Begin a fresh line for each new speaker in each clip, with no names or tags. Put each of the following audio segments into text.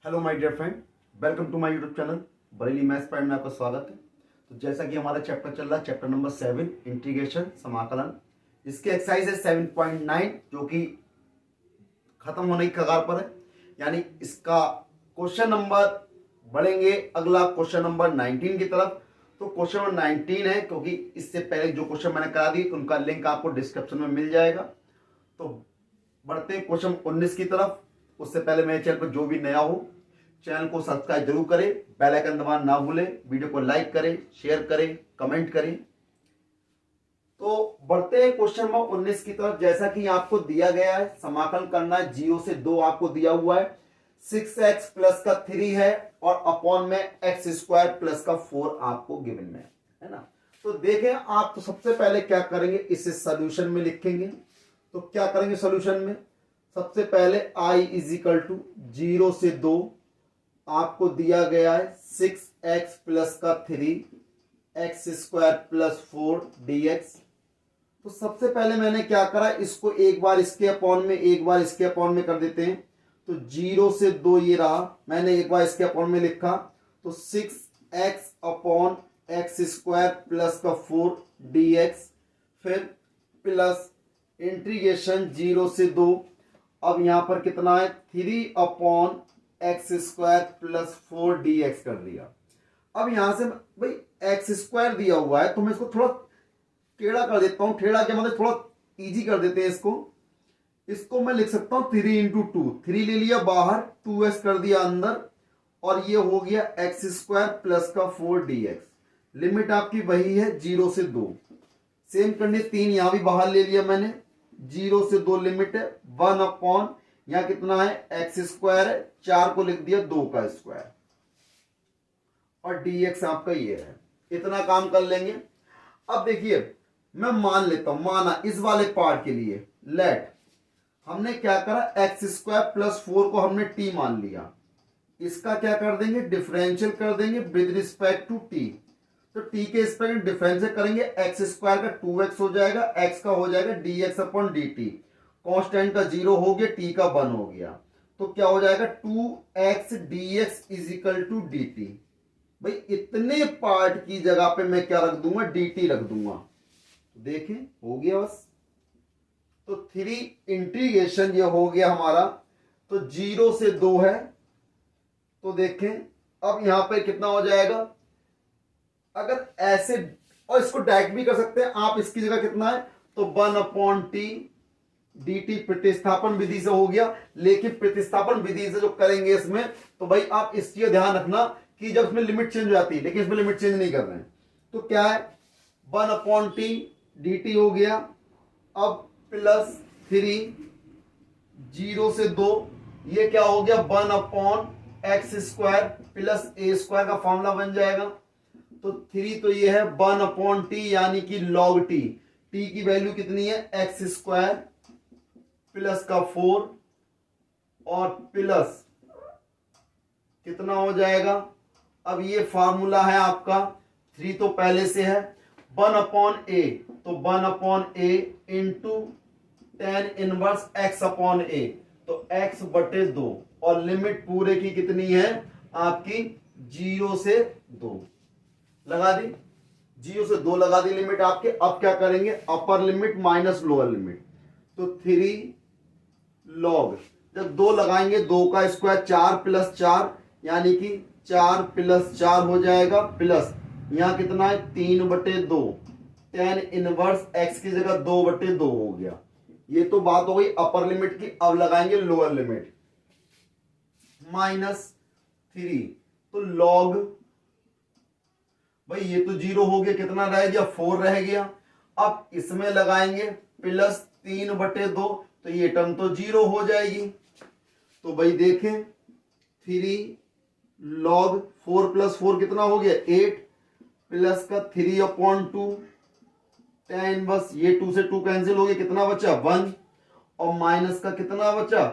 Hello my dear friend, welcome to my YouTube channel Bareilly maths point में आपका स्वागत है। तो जैसा कि हमारा चैप्टर चल रहा है, चैप्टर नंबर 7 इंटीग्रेशन समाकलन। इसके एक्सरसाइज है 7.9 जो कि खत्म होने की कगार पर है, यानी इसका क्वेश्चन नंबर बढ़ेंगे अगला क्वेश्चन नंबर 19 की तरफ। तो क्वेश्चन नंबर 19 है, क्योंकि इससे पहले जो क्वेश्चन मैंने करा दी उनका लिंक आपको डिस्क्रिप्शन में मिल जाएगा। तो बढ़ते हैं क्वेश्चन 19 की तरफ। उससे पहले मेरे चैनल पर जो भी नया हो चैनल को सब्सक्राइब जरूर करें, बेल आइकन दबाना ना भूलें, वीडियो को लाइक करें, शेयर करें, कमेंट करें। तो बढ़ते हैं क्वेश्चन नंबर 19 की तरफ। जैसा कि आपको दिया गया है, समाकलन करना है 0 से 2 आपको दिया हुआ है। 6x प्लस का 3 है और अपॉन में एक्स स्क्वायर प्लस का 4 आपको गिवन में है ना। तो देखें आप, तो सबसे पहले क्या करेंगे, इसे सोल्यूशन में लिखेंगे। तो क्या करेंगे सोल्यूशन में, सबसे पहले i इज इक्वल टू 0 से 2 आपको दिया गया है 6x प्लस का 3 एक्स स्क्वायर प्लस 4 dx। तो सबसे पहले मैंने क्या करा, इसको एक बार इसके अपॉन में एक बार इसके अपॉन में कर देते हैं। तो 0 से 2 ये रहा, मैंने एक बार इसके अपॉन में लिखा। तो 6x upon x square plus का 4 dx, फिर प्लस इंटीग्रेशन 0 से 2। अब यहां पर कितना है, 3 upon x square plus 4 dx कर दिया। अब यहां से भाई एक्स स्क्वायर दिया हुआ है, तो मैं इसको थोड़ा टेढ़ा कर देता हूं। टेढ़ा क्या मतलब, थोड़ा इजी कर देते हैं इसको मैं लिख सकता हूं 3 इंटू 2। 3 ले लिया बाहर, 2x कर दिया अंदर, और ये हो गया एक्स स्क्वायर प्लस का 4 dx। लिमिट आपकी वही है 0 से 2। सेम करने 3 यहां भी बाहर ले लिया मैंने, 0 से 2 लिमिट है 1 अपॉन, यहां कितना है एक्स स्क्वायर है, 4 को लिख दिया 2 का स्क्वायर, और dx आपका ये है। इतना काम कर लेंगे। अब देखिए मैं मान लेता हूं, माना इस वाले पार्ट के लिए लेट, हमने क्या करा, एक्स स्क्वायर प्लस 4 को हमने t मान लिया। इसका क्या कर देंगे, डिफरेंशियल कर देंगे विद रिस्पेक्ट टू t। तो t के रिस्पेक्ट डिफरेंशियल करेंगे, एक्स स्क्वायर का 2x हो जाएगा, x का हो जाएगा dx अपॉन dt। कांस्टेंट का 0 हो गया, t का 1 हो गया। तो क्या हो जाएगा, 2x dx is equal to dt। भाई इतने पार्ट की जगह पे मैं क्या रख दूंगा, dt रख दूंगा। देखें हो गया बस। तो 3 इंटीग्रेशन ये हो गया हमारा। तो 0 से 2 है, तो देखें अब यहां पे कितना हो जाएगा, अगर ऐसे, और इसको डायरेक्ट भी कर सकते हैं आप, इसकी जगह कितना है, तो 1 अपॉन टी dt प्रतिस्थापन विधि से हो गया। लेकिन प्रतिस्थापन विधि से जो करेंगे इसमें, तो भाई आप इस चीज ध्यान रखना कि जब इसमें लिमिट चेंज हो जाती है, लेकिन इसमें लिमिट चेंज नहीं कर रहे हैं। तो क्या है, 1 अपॉन टी dt हो गया। अब प्लस 3 0 से 2, ये क्या हो गया, 1 अपॉन एक्स स्क्वायर प्लस ए स्क्वायर का फॉर्मूला बन जाएगा। तो 3 तो ये है 1 अपॉन टी, यानी कि लॉग टी। टी की वैल्यू कितनी है, एक्स स्क्वायर प्लस का 4 और प्लस कितना हो जाएगा। अब ये फार्मूला है आपका, 3 तो पहले से है, 1 अपॉन ए, तो 1 upon A into tan inverse x upon A, तो x बटे 2, और लिमिट पूरे की कितनी है आपकी, 0 से 2 लगा दी, 0 से 2 लगा दी लिमिट आपके। अब क्या करेंगे, upper limit minus lower limit. तो 3 लॉग, जब 2 लगाएंगे 2 का स्क्वायर 4 प्लस 4, यानी कि 4 प्लस 4 हो जाएगा, प्लस यहां कितना है 3 बटे 2, tan इनवर्स x की जगह 2 बटे 2 हो गया। ये तो बात हो गई अपर लिमिट की। अब लगाएंगे लोअर लिमिट, -3, तो लॉग, भाई ये तो 0 हो गया, कितना रह गया, 4 रह गया। अब इसमें लगाएंगे प्लस 3 बटे 2, तो ये टर्म तो 0 हो जाएगी। तो भाई देखें 3 लॉग 4 प्लस 4 कितना हो गया, 8, प्लस का 3 अपॉन 2 tan बस, ये 2 से 2 कैंसिल हो गया, कितना बचा 1, और माइनस का कितना बचा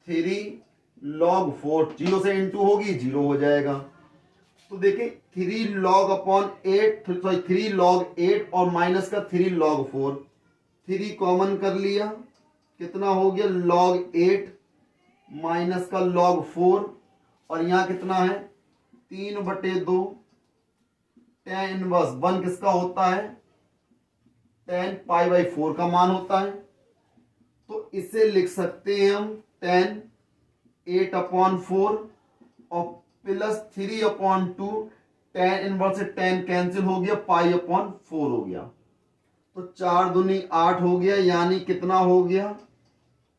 3 लॉग 4, 0 से इंटू होगी 0 हो जाएगा। तो देखिए 3 लॉग अपॉन 8, सॉरी 3 लॉग 8 और माइनस का 3 लॉग 4, 3 कॉमन कर लिया, कितना हो गया log 8 माइनस का log 4 और यहाँ कितना है 3/2 tan इनवर्स 1 किसका होता है tan π/4 का मान होता है। तो इसे लिख सकते हैं हम tan 8/4 और प्लस 3/2 tan इनवर्स से tan कैंसिल हो गया π/4 हो गया। तो 4 दूनी 8 हो गया, यानी कितना हो गया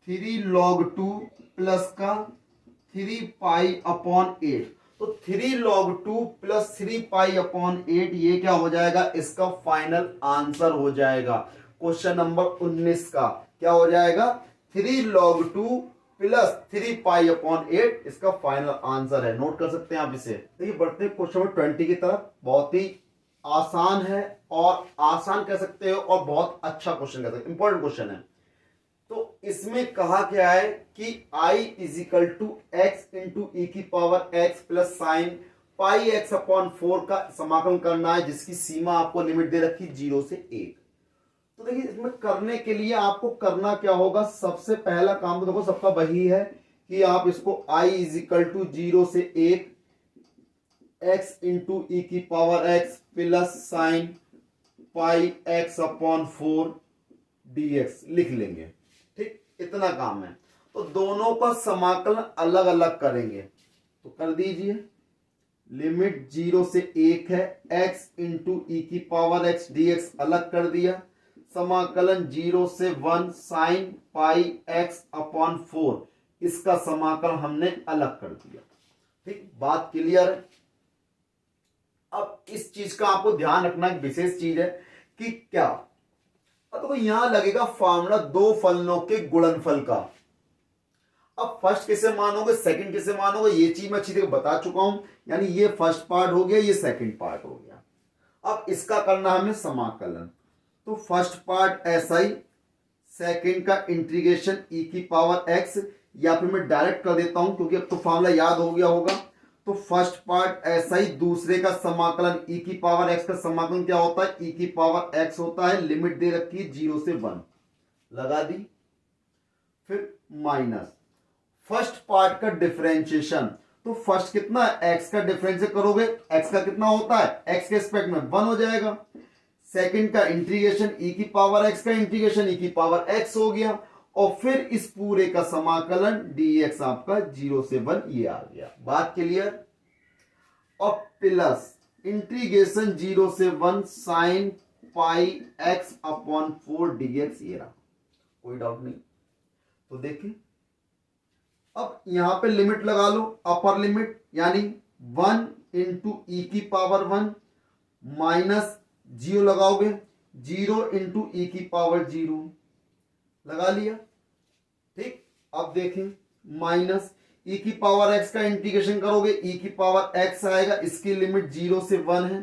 3 log 2 प्लस का 3 π/8। तो 3 log 2 प्लस 3 π/8 ये क्या हो जाएगा, इसका फाइनल आंसर हो जाएगा क्वेश्चन नंबर 19 का। क्या हो जाएगा 3 log 2 प्लस 3 π/8 इसका फाइनल आंसर है। नोट कर सकते हैं आप इसे। देखिए बढ़ते हैं क्वेश्चन नंबर 20 की तरफ। बहुत ही आसान है, और आसान कह सकते हो और बहुत अच्छा क्वेश्चन कह सकते हो, इंपॉर्टेंट क्वेश्चन है। तो इसमें कहा क्या है कि I is equal to X into E की power X plus sine pi x/4 का समाकलन करना है, जिसकी सीमा आपको लिमिट दे रखी 0 से 1। तो देखिए इसमें करने के लिए आपको करना क्या होगा, सबसे पहला काम तो देखो सबका वही है कि आप इसको I इजिकल टू 0 से 1 एक्स इंटू ई की power X plus sine pi x/4 dx लिख लेंगे। ठीक, इतना काम है। तो दोनों का समाकलन अलग अलग करेंगे, तो कर दीजिए। लिमिट 0 से 1 है, x इंटू ई की पावर x dx अलग कर दिया। समाकलन 0 से 1 साइन पाई x/4 इसका समाकलन हमने अलग कर दिया। ठीक, बात क्लियर है। अब इस चीज का आपको ध्यान रखना एक विशेष चीज है कि क्या, तो यहां लगेगा फॉर्मूला दो फलनों के गुणनफल का। अब फर्स्ट किसे मानोगे, सेकंड किसे मानोगे, ये चीज मैं अच्छी तरह बता चुका हूं। यानी ये फर्स्ट पार्ट हो गया, ये सेकंड पार्ट हो गया। अब इसका करना हमें समाकलन। तो फर्स्ट पार्ट ऐसा ही, सेकंड का इंटीग्रेशन ई की पावर एक्स, या फिर मैं डायरेक्ट कर देता हूं क्योंकि अब तो फॉर्मूला याद हो गया होगा। तो फर्स्ट पार्ट ऐसा ही, दूसरे का समाकलन ई की पावर एक्स का समाकलन क्या होता है, ई की पावर एक्स होता है। लिमिट दे रखी है 0 से 1 लगा दी। फिर माइनस फर्स्ट पार्ट का डिफरेंशिएशन। तो फर्स्ट कितना है, एक्स का डिफरेंशिएट करोगे, एक्स का कितना होता है, एक्स के रिस्पेक्ट में 1 हो जाएगा। सेकंड का इंटीग्रेशन ई की पावर एक्स का इंटीग्रेशन ई की पावर एक्स हो गया। और फिर इस पूरे का समाकलन dx आपका 0 से 1 ये आ गया। बात क्लियर। और प्लस इंटीग्रेशन 0 से 1 साइन पाई x/4 dx ये रहा, कोई डाउट नहीं। तो देखिए अब यहां पे लिमिट लगा लो, अपर लिमिट यानी 1 इंटू ई की पावर 1 माइनस 0 लगाओगे, 0 इंटू ई की पावर 0 लगा लिया। ठीक, अब देखें माइनस ई की पावर एक्स का इंटीग्रेशन करोगे, ई की पावर एक्स आएगा, इसकी लिमिट 0 से 1 है।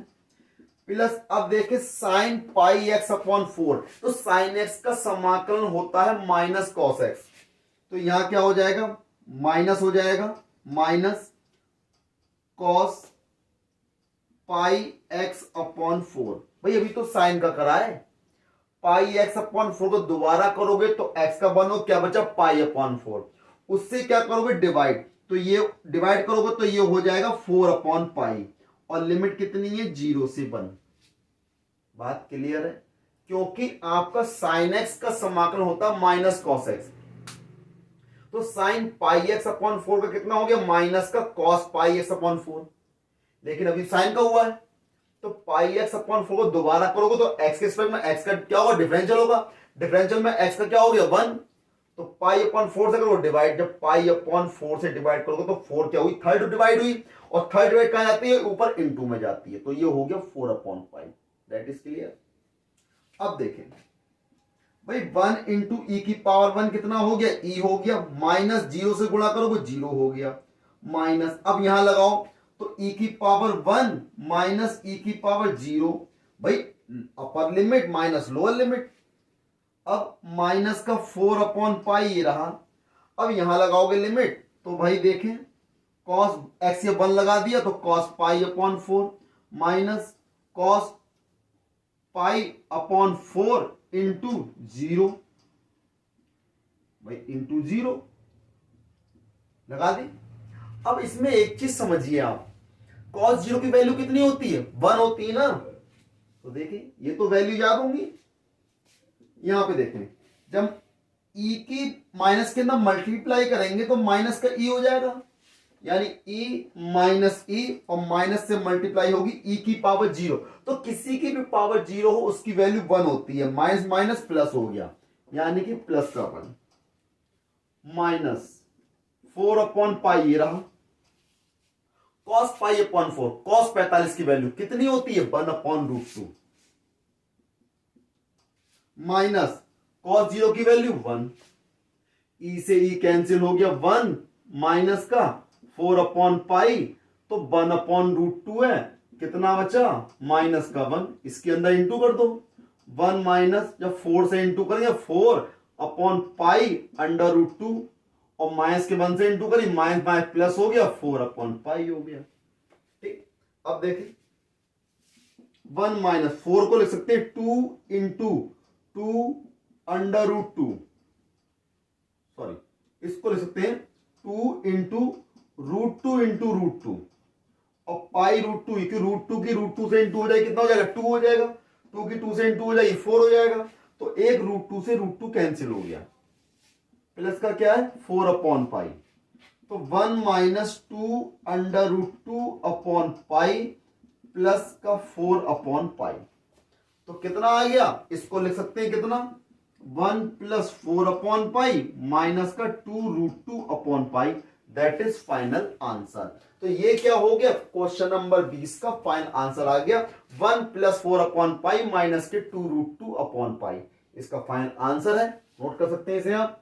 प्लस अब देखें साइन पाई x/4। तो साइन एक्स का समाकलन होता है माइनस कॉस एक्स। तो यहां क्या हो जाएगा, माइनस हो जाएगा, माइनस कॉस पाई x/4। भाई अभी तो साइन का करा है, पाई x/4 को दोबारा करोगे तो x का बनो क्या बचा π/4। उससे क्या करोगे डिवाइड, तो ये डिवाइड करोगे तो ये हो जाएगा 4/π। और लिमिट कितनी है 0 से 1। बात क्लियर है, क्योंकि आपका साइन x का समाकलन होता है माइनस कॉस x। तो साइन पाई x/4 का कितना हो गया, माइनस का कॉस पाई x/4। लेकिन अभी साइन का हुआ है, तो पाई x/4 को दोबारा करोगे तो x के रिस्पेक्ट में x का क्या होगा, डिफरेंशियल होगा। डिफरेंशियल में x का क्या हो गया 1। तो π/4 से करोगे डिवाइड, जब π/4 से डिवाइड करोगे तो 4 क्या हुई, थर्ड डिवाइड हुई। और थर्ड डिवाइड कहां जाती है, ऊपर इनटू में जाती है। तो ये हो गया 4/5। That is clear. अब देखें भाई 1 इंटू ई की पावर 1 कितना हो गया, ई हो गया, माइनस 0 से गुणा करोगे 0 हो गया, माइनस अब यहां लगाओ तो ई की पावर 1 माइनस ई की पावर 0। भाई upper limit minus lower limit. अब माइनस का 4/π ये रहा। अब यहां लगाओगे लिमिट, तो भाई देखें कॉस एक्स ये 1 लगा दिया तो कॉस π/4 माइनस कॉस π/4 इंटू 0। भाई इंटू 0 लगा दी। अब इसमें एक चीज समझिए आप, cos जीरो की वैल्यू कितनी होती है, 1 होती है ना। तो देखिए ये तो वैल्यू याद होंगी। यहां पे देखें, जब e की माइनस के अंदर मल्टीप्लाई करेंगे तो माइनस का e हो जाएगा, यानी e माइनस e और माइनस से मल्टीप्लाई होगी e की पावर 0। तो किसी की भी पावर 0 हो उसकी वैल्यू 1 होती है। माइनस माइनस प्लस हो गया, यानी कि प्लस का 1 माइनस 4 अपॉन पाई ये रहा, कॉस पाई अपॉन 4, कॉस 45 की वैल्यू कितनी होती है, 1 अपॉन रूट 2 माइनस कॉस 0 की वैल्यू 1, ई से ई कैंसिल हो गया 1 माइनस का 4 अपॉन पाई, तो 1 अपॉन रूट 2 है, कितना बचा माइनस का 1, इसके अंदर इंटू कर दो, 1 माइनस जब 4 से इंटू करेंगे 4 अपॉन पाई अंडर रूट 2, और माइनस के 1 से इंटू करी माइनस माइनस प्लस हो गया 4 अपॉन पाई हो गया। ठीक, अब देखिए 1 माइनस 4 को लिख सकते हैं 2 इंटू 2 अंडर रूट 2, सॉरी इसको लिख सकते हैं 2 इंटू रूट 2 इंटू रूट 2, और पाई रूट 2 की रूट 2 की रूट 2 से इंटू हो जाएगी, कितना हो जाएगा 2 हो जाएगा, 2 की 2 से इंटू हो जाएगी 4 हो जाएगा, तो एक रूट 2 से रूट 2 कैंसिल हो गया, प्लस का क्या है 4 अपॉन पाई, तो 1 minus 2 under root 2 upon pi plus का 4 अपॉन पाई, तो कितना आ गया, इसको लिख सकते हैं कितना 1 प्लस 4 अपॉन पाई माइनस का 2 root 2 upon pi, that is final answer. तो ये क्या हो गया, क्वेश्चन नंबर 20 का फाइनल आंसर आ गया 1 प्लस 4 अपॉन पाई माइनस के 2 रूट 2 अपॉन पाई, इसका फाइनल आंसर है, नोट कर सकते हैं इसे आप।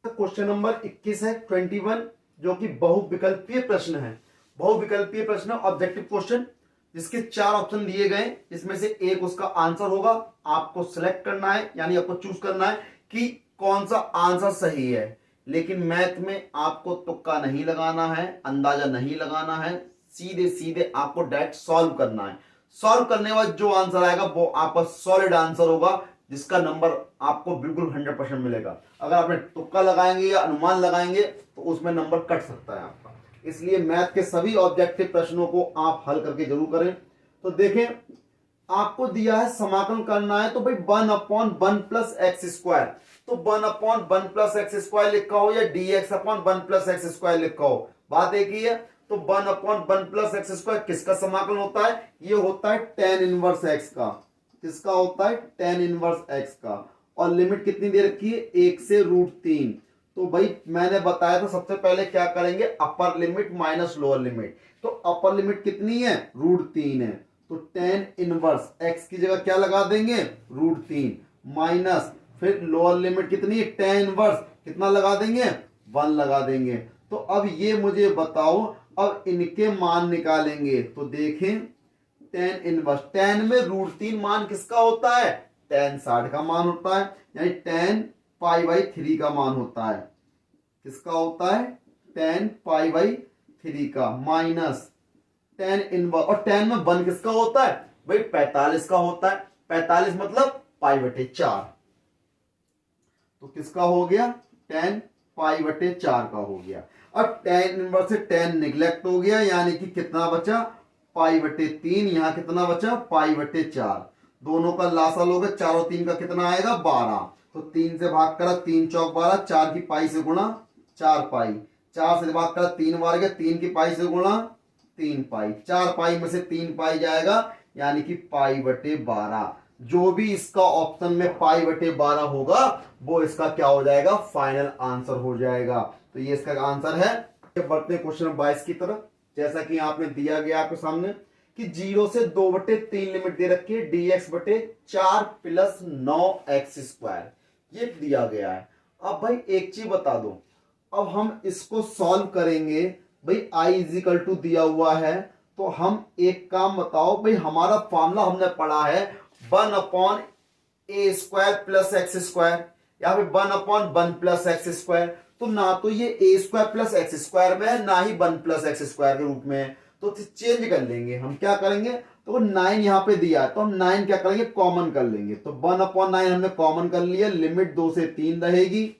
क्वेश्चन नंबर 21 है 21, जो कि बहुविकल्पीय प्रश्न है, बहुविकल्पीय प्रश्न ऑब्जेक्टिव क्वेश्चन, जिसके 4 ऑप्शन दिए गए, इसमें से एक उसका आंसर होगा, आपको सिलेक्ट करना है, यानी आपको चूज करना है कि कौन सा आंसर सही है। लेकिन मैथ में आपको तुक्का नहीं लगाना है, अंदाजा नहीं लगाना है, सीधे सीधे आपको डायरेक्ट सॉल्व करना है। सॉल्व करने के बाद जो आंसर आएगा वो आपका सॉलिड आंसर होगा, जिसका नंबर आपको बिल्कुल 100% मिलेगा। अगर आपने तुक्का लगाएंगे या अनुमान लगाएंगे तो उसमें नंबर कट सकता है आपका, इसलिए मैथ के सभी ऑब्जेक्टिव प्रश्नों को आप हल करके जरूर करें। तो देखें, आपको दिया है समाकलन करना है, तो भाई 1 अपॉन 1 प्लस एक्स स्क्वायर, तो 1 अपॉन 1 प्लस एक्स स्क्वायर लिखा हो या dx upon 1 plus x square लिखा हो, बात एक ही है। तो 1 अपॉन 1 प्लस एक्स स्क्वायर किसका समाकलन होता है, ये होता है tan इनवर्स x का, किसका होता है tan इनवर्स x का, और लिमिट कितनी दे रखी है 1 से √3। तो भाई मैंने बताया था सबसे पहले क्या करेंगे, upper limit minus lower limit, तो अपर लिमिट कितनी है √3 है, तो tan इनवर्स x की जगह क्या लगा देंगे √3 माइनस, फिर लोअर लिमिट कितनी है tan इनवर्स कितना लगा देंगे 1 लगा देंगे। तो अब ये मुझे बताओ, अब इनके मान निकालेंगे, तो देखें tan इनवर्स, tan में √3 मान किसका होता है, tan 60 का मान होता है, यानी tan π/3 का मान होता है, किसका होता है tan π/3 का, माइनस tan इनवर्स, और tan में 1 किसका होता है भाई 45 का होता है, 45 मतलब π/4, तो किसका हो गया tan π/4 का हो गया। अब tan इनवर्स से tan निगलेक्ट हो गया, यानी कि कितना बचा π/3, यहां कितना बचा π/4, दोनों का लासल होगा, 4 और 3 का कितना आएगा 12, तो 3 से भाग करा 3 चौक 12, 4 की पाई से गुणा 4 पाई, 4 से भाग करा 3 बार गया, 3 की पाई से गुणा 3 पाई, 4 पाई में से 3 पाई जाएगा, यानी कि π/12, जो भी इसका ऑप्शन में π/12 होगा वो इसका क्या हो जाएगा फाइनल आंसर हो जाएगा। तो ये इसका आंसर है। बढ़ते हैं क्वेश्चन 22 की तरफ, जैसा कि आपने दिया गया आपके सामने कि 0 से 2/3 लिमिट दे रखी है dx/4 प्लस 9x², ये दिया गया है। अब भाई एक चीज बता दो, अब हम इसको सॉल्व करेंगे, भाई i इजिकल टू दिया हुआ है, तो हम एक काम बताओ भाई, हमारा फॉर्मूला हमने पढ़ा है 1/a² प्लस x², या फिर 1/1 प्लस x², तो ना तो ये a² प्लस x² में है, ना ही 1 प्लस x² के रूप में है, तो चेंज कर लेंगे। हम क्या करेंगे, तो 9 यहां पे दिया है, तो हम 9 क्या करेंगे कॉमन कर लेंगे, तो 1/9 हमने कॉमन कर लिया, लिमिट 2 से 3 रहेगी,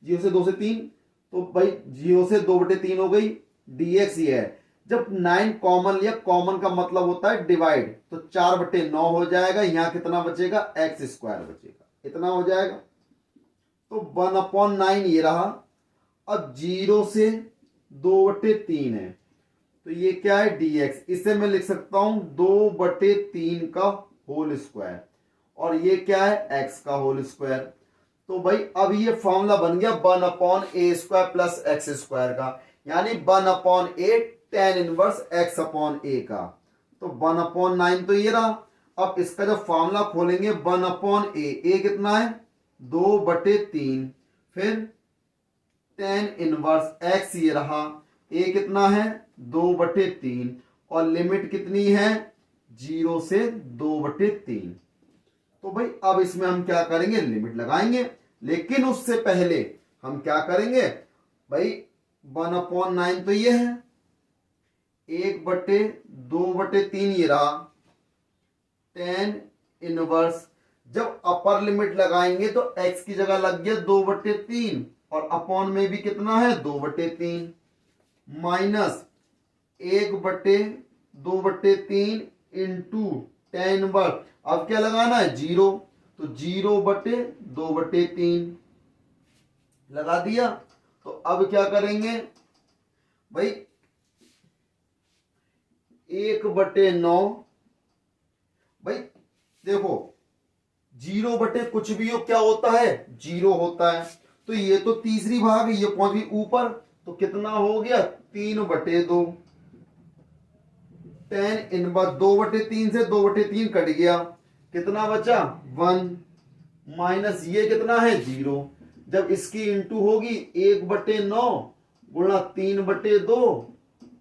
0 से 2 से 3, तो भाई 0 से 2/3 हो गई, dx ये है। जब 9 कॉमन लिया, कॉमन का मतलब होता है डिवाइड, तो 4/9 हो जाएगा। यहां कितना बचेगा, एक्स स्क्वायर बचेगा, इतना हो जाएगा। तो 1/9 ये रहा। अब 0 से 2/3 है, तो ये क्या है, dx। इसे मैं लिख सकता हूं 2/3 का होल स्क्वायर, और ये क्या है, x का होल स्क्वायर। तो भाई अब ये फॉर्मूला बन गया 1/a² प्लस एक्स स्क्वायर का, यानी 1/a tan इनवर्स x/a का। तो 1/9 तो ये रहा। अब इसका जब फॉर्मूला खोलेंगे 1/a, कितना है, 2/3, फिर tan इनवर्स x ये रहा, a कितना है, 2/3, और लिमिट कितनी है, 0 से 2/3। तो भाई अब इसमें हम क्या करेंगे, लिमिट लगाएंगे। लेकिन उससे पहले हम क्या करेंगे भाई, 1/9 तो ये है, 1/2/3 ये रहा, tan इनवर्स। जब अपर लिमिट लगाएंगे तो x की जगह लग गया 2/3, और अपॉन में भी कितना है, 2/3, माइनस 1/2/3 इंटू tan इनवर्स। अब क्या लगाना है, 0, तो 0/2/3 लगा दिया। तो अब क्या करेंगे भाई, 1/9, भाई देखो 0 कुछ भी हो क्या होता है, 0 होता है। तो ये तो तीसरी भाग है, ये पहुंच गई ऊपर, तो कितना हो गया, 3/2। tan इनवर्स 2/3 से 2/3 कट गया, कितना बचा, 1, माइनस ये कितना है, 0। जब इसकी इंटू होगी 1/9 गुणा 3/2,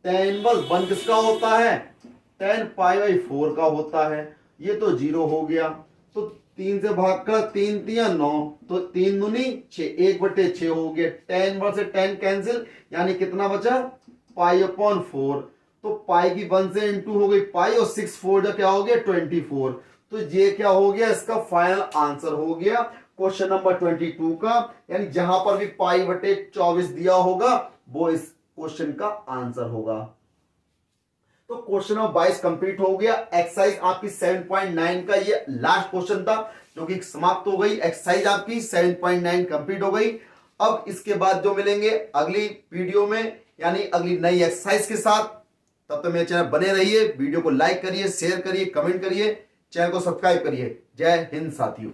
tan इनवर्स 1 किसका होता है, tan π/4 का होता है। ये तो 0 हो गया। तो 3 से भाग कर 3 3 9, तो 3 दूनी 6, 1/6 हो गया। tan इनवर्स से tan कैंसिल, यानी कितना बचा, π/4। तो पाई की 1 से इंटू हो गई पाई, और 6 4 जो क्या हो गया, 24। तो ये क्या हो गया, इसका फाइनल आंसर हो गया क्वेश्चन नंबर 22 का। यानी जहां पर भी π/24 दिया होगा वो इस क्वेश्चन का आंसर होगा। तो क्वेश्चन नंबर 22 कंप्लीट हो गया। एक्सरसाइज आपकी 7.9 का ये लास्ट क्वेश्चन था जो कि समाप्त हो गई। एक्सरसाइज आपकी 7.9 कंप्लीट हो गई। अब इसके बाद जो मिलेंगे अगली वीडियो में, यानी अगली नई एक्सरसाइज के साथ। तब तक मेरे चैनल बने रहिए, वीडियो को लाइक करिए, शेयर करिए, कमेंट करिए, चैनल को सब्सक्राइब करिए। जय हिंद साथियों।